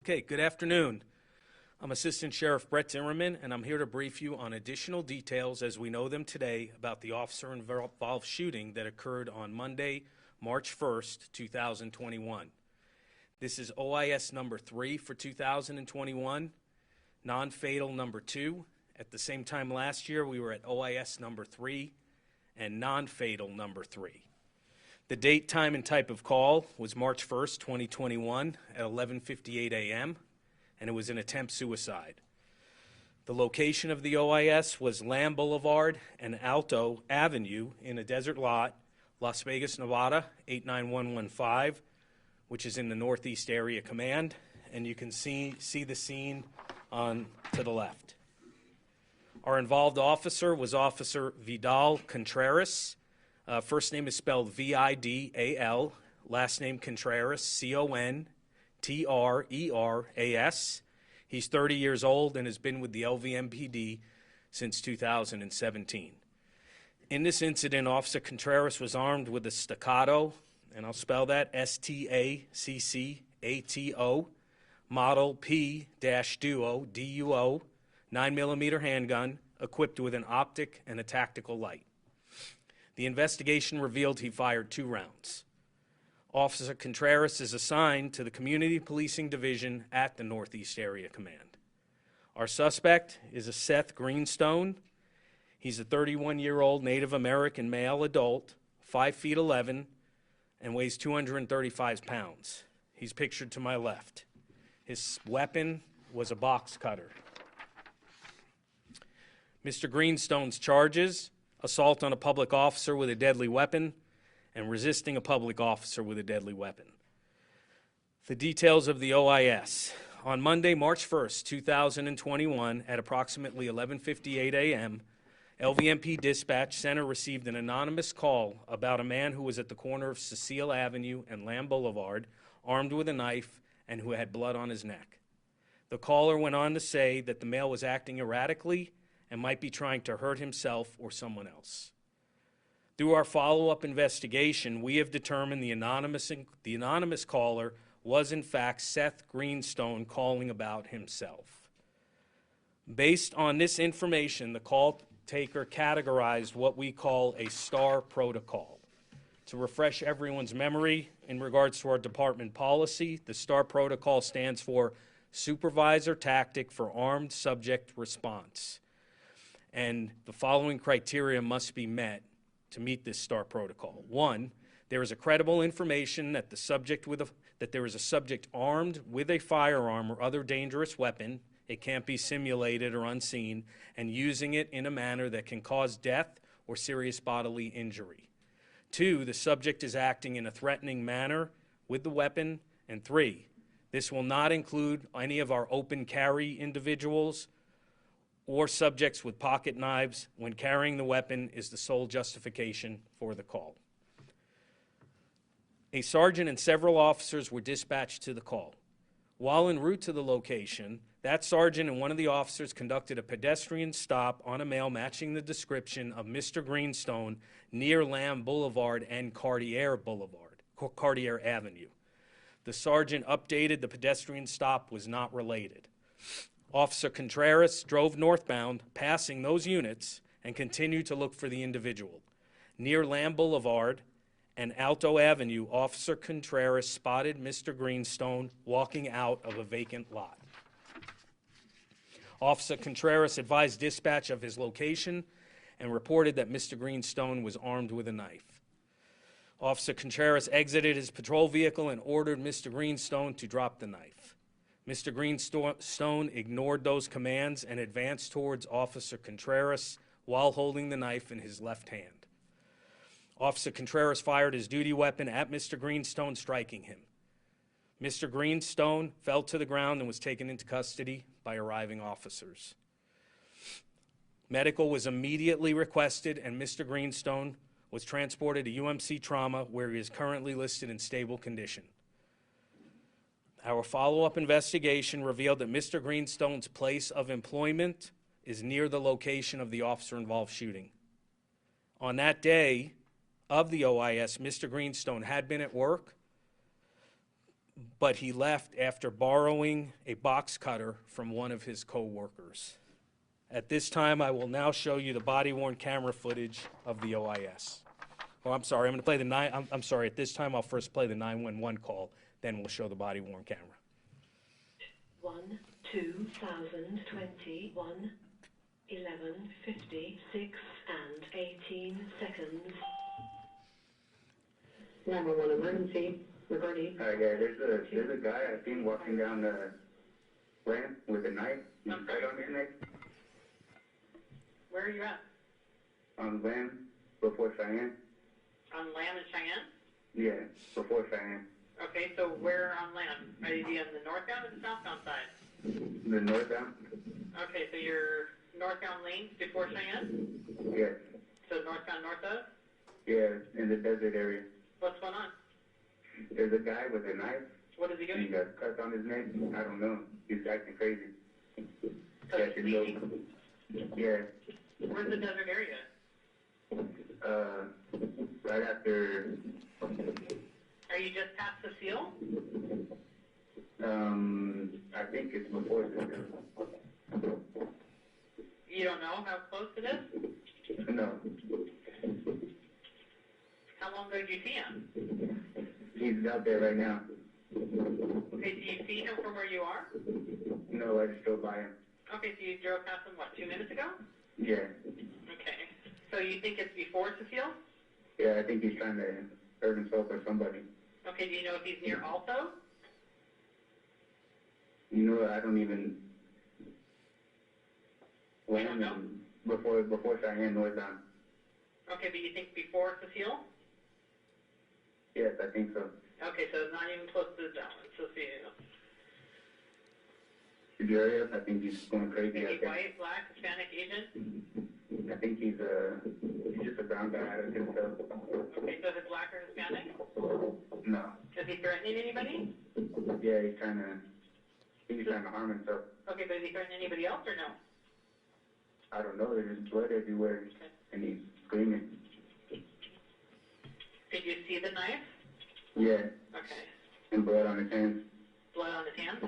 Okay, good afternoon. I'm Assistant Sheriff Brett Zimmerman, and I'm here to brief you on additional details as we know them today about the officer-involved shooting that occurred on Monday, March 1st, 2021. This is OIS number 3 for 2021, non-fatal number 2. At the same time last year, we were at OIS number 3 and non-fatal number 3. The date, time, and type of call was March 1st, 2021 at 11:58 a.m., and it was an attempt suicide. The location of the OIS was Lamb Boulevard and Alto Avenue in a desert lot, Las Vegas, Nevada, 89115, which is in the Northeast Area Command, and you can see the scene on to the left. Our involved officer was Officer Vidal Contreras. First name is spelled Vidal, last name Contreras, Contreras. He's 30 years old and has been with the LVMPD since 2017. In this incident, Officer Contreras was armed with a Staccato, and I'll spell that Staccato, model P-Duo, DUO, 9mm handgun, equipped with an optic and a tactical light. The investigation revealed he fired 2 rounds. Officer Contreras is assigned to the Community Policing Division at the Northeast Area Command. Our suspect is a Seth Greenstone. He's a 31-year-old Native American male adult, 5'11", and weighs 235 pounds. He's pictured to my left. His weapon was a box cutter. Mr. Greenstone's charges: assault on a public officer with a deadly weapon, and resisting a public officer with a deadly weapon. The details of the OIS. On Monday, March 1st, 2021, at approximately 11:58 a.m., LVMP Dispatch Center received an anonymous call about a man who was at the corner of Cecile Avenue and Lamb Boulevard, armed with a knife and who had blood on his neck. The caller went on to say that the male was acting erratically and might be trying to hurt himself or someone else. Through our follow-up investigation, we have determined the anonymous caller was in fact Seth Greenstone calling about himself. Based on this information, the call taker categorized what we call a STAR protocol. To refresh everyone's memory in regards to our department policy, the STAR protocol stands for Supervisor Tactic for Armed Subject Response. And the following criteria must be met to meet this STAR protocol. 1, there is a credible information that that there is a subject armed with a firearm or other dangerous weapon. It can't be simulated or unseen, and using it in a manner that can cause death or serious bodily injury. 2, the subject is acting in a threatening manner with the weapon. And 3, this will not include any of our open carry individuals or subjects with pocket knives when carrying the weapon is the sole justification for the call. A sergeant and several officers were dispatched to the call. While en route to the location, that sergeant and one of the officers conducted a pedestrian stop on a male matching the description of Mr. Greenstone near Lamb Boulevard and Cartier Avenue. The sergeant updated the pedestrian stop was not related. Officer Contreras drove northbound, passing those units, and continued to look for the individual. Near Lamb Boulevard and Alto Avenue, Officer Contreras spotted Mr. Greenstone walking out of a vacant lot. Officer Contreras advised dispatch of his location and reported that Mr. Greenstone was armed with a knife. Officer Contreras exited his patrol vehicle and ordered Mr. Greenstone to drop the knife. Mr. Greenstone ignored those commands and advanced towards Officer Contreras while holding the knife in his left hand. Officer Contreras fired his duty weapon at Mr. Greenstone, striking him. Mr. Greenstone fell to the ground and was taken into custody by arriving officers. Medical was immediately requested, and Mr. Greenstone was transported to UMC Trauma, where he is currently listed in stable condition. Our follow-up investigation revealed that Mr. Greenstone's place of employment is near the location of the officer-involved shooting. On that day of the OIS, Mr. Greenstone had been at work, but he left after borrowing a box cutter from one of his co-workers. At this time, I will now show you the body-worn camera footage of the OIS. Oh, I'm sorry, I'm going to play the I'm sorry, at this time, I'll first play the 911 call, then we'll show the body-worn camera. 1/2021, 11:56 and 18 seconds. 911 emergency. Regarding. Hi guys, there's a guy I seen walking down the ramp with a knife. He's right on his neck. Where are you at? On Lamb, before Cheyenne. On Lamb and Cheyenne? Yeah, before Cheyenne. Okay, so where on Lamb? Are you on the northbound or the southbound side? The northbound? Okay, so you're northbound lanes before Cheyenne? Yes. So northbound north of? Yeah, in the desert area. What's going on? There's a guy with a knife. What is he He doing? got cuts on his neck. I don't know. He's acting crazy. So he's bleeding? Yeah. Where's the desert area? Right after, Are you just past the seal? I think it's before this. You don't know how close it is? No. How long ago did you see him? He's out there right now. Okay, do you see him from where you are? No, I just drove by him. Okay, so you drove past him, what, 2 minutes ago? Yeah. Okay. So you think it's before Cecile? Yeah, I think he's trying to hurt himself or somebody. Okay, do you know if he's near Alto? You know what? I don't even. You don't know? Before Cheyenne northbound. Okay, but you think before Cecile? Yes, I think so. Okay, so it's not even close to the down. Cecile. Did you hurry up? I think he's going crazy Is out he there. white, black, Hispanic, Asian? I think he's just a brown guy. I don't think so. Okay, so is it black or Hispanic? No. Is he threatening anybody? Yeah, he's trying to harm himself. Okay, but is he threatening anybody else or no? I don't know. There's just blood everywhere, and he's screaming. Did you see the knife? Yeah, Okay. and blood on his hands. Blood on his hands?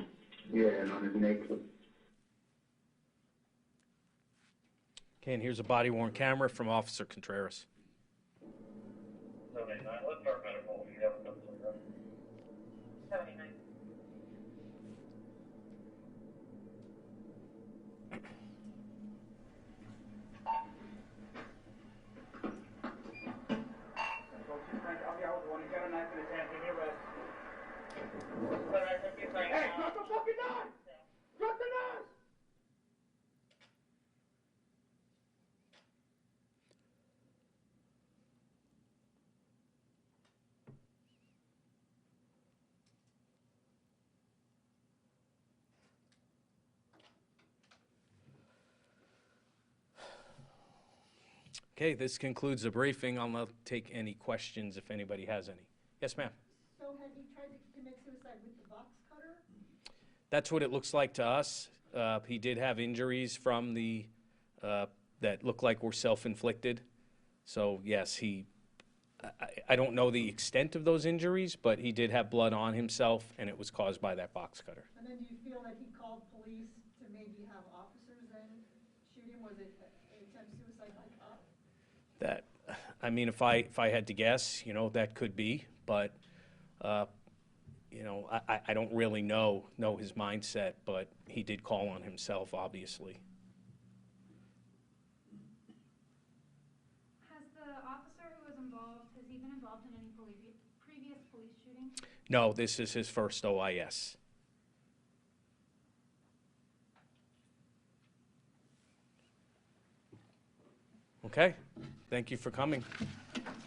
Yeah, and on his neck. Okay, and here's a body-worn camera from Officer Contreras. 79, let's start medical if you haven't done so yet. 79. Hey, drop the fucking knife! Drop the knife! Okay, this concludes the briefing. I'll now take any questions if anybody has any. Yes, ma'am. So had he tried to commit suicide with the box cutter? That's what it looks like to us. He did have injuries from the, that look like were self-inflicted. So yes, I don't know the extent of those injuries, but he did have blood on himself, and it was caused by that box cutter. And then do you feel that he called police to maybe have officers then shoot him? Was it an attempt suicide by cop? That, I mean, if I had to guess, you know, that could be, but, you know, I don't really know his mindset, but he did call on himself, obviously. Has the officer who was involved, has he been involved in any previous police shootings? No, this is his first OIS. Okay, thank you for coming.